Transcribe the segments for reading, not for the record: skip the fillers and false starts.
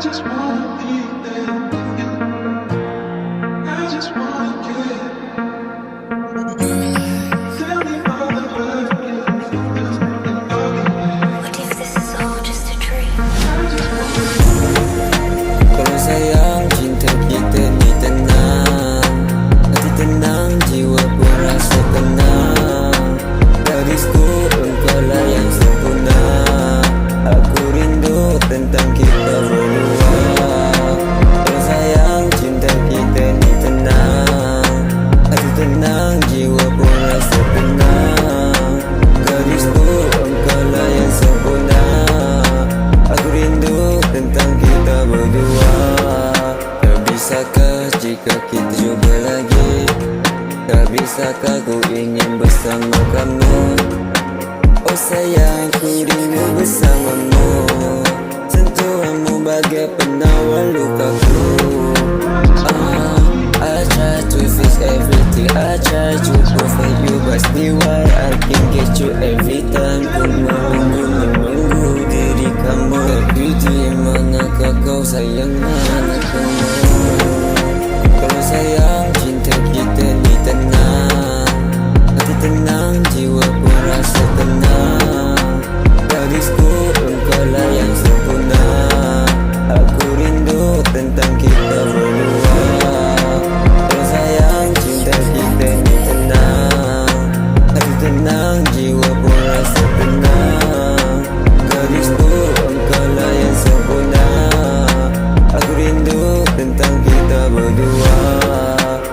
just wanna be there with you. I just wanna get. Tell me all the hurt you feel and all the pain. What if this is all just a dream? I just wanna. Kalau sayang cinta kita ni tenang, hati tenang, jiwa pun rasa tenang. Gadisku engkau lah yang sempurna. Aku rindu tentang kita berdua. Kalau sayang cinta kita ni tenang, hati tenang, jiwa pun rasa tenang. Gadisku engkau lah yang sempurna. Aku rindu tentang kita berdua. Tak bisakah jika kita cuba lagi? Tak bisakah ku ingin bersama kamu? Oh sayang, ku rindu bersamamu. Sentuhanmu bagai penawar lukaku. I try to fix everything, I try to perfect you, but still why I can't get you every time. Ku menunggu diri kamu, tapi di manakah kau sayang, manakah kau? Kalau sayang cinta kita ni tenang, hati tenang, jiwa pun rasa tenang. Gadisku engkau lah yang sempurna. Aku rindu tentang kita berdua. Kalau sayang cinta kita ni tenang, hati tenang, jiwa pun rasa tenang. Gadisku engkau lah yang sempurna. Aku rindu tentang kita berdua.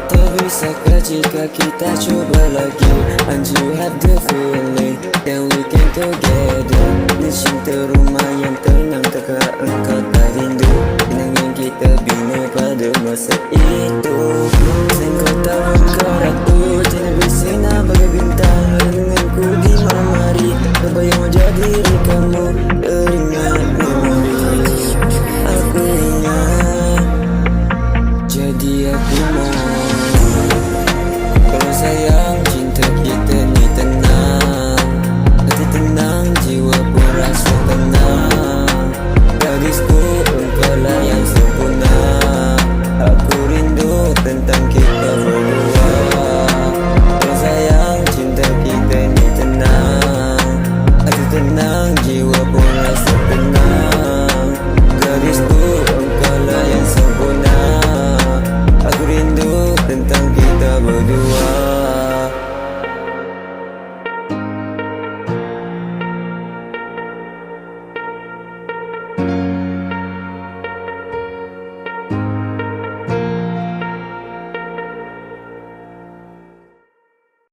Tak bisakah jika kita cuba lagi? And you have the feeling, then we can together. Ni cinta rumah yang tenang, takkan engkau tak rindu kenangan kita bina pada masa ini.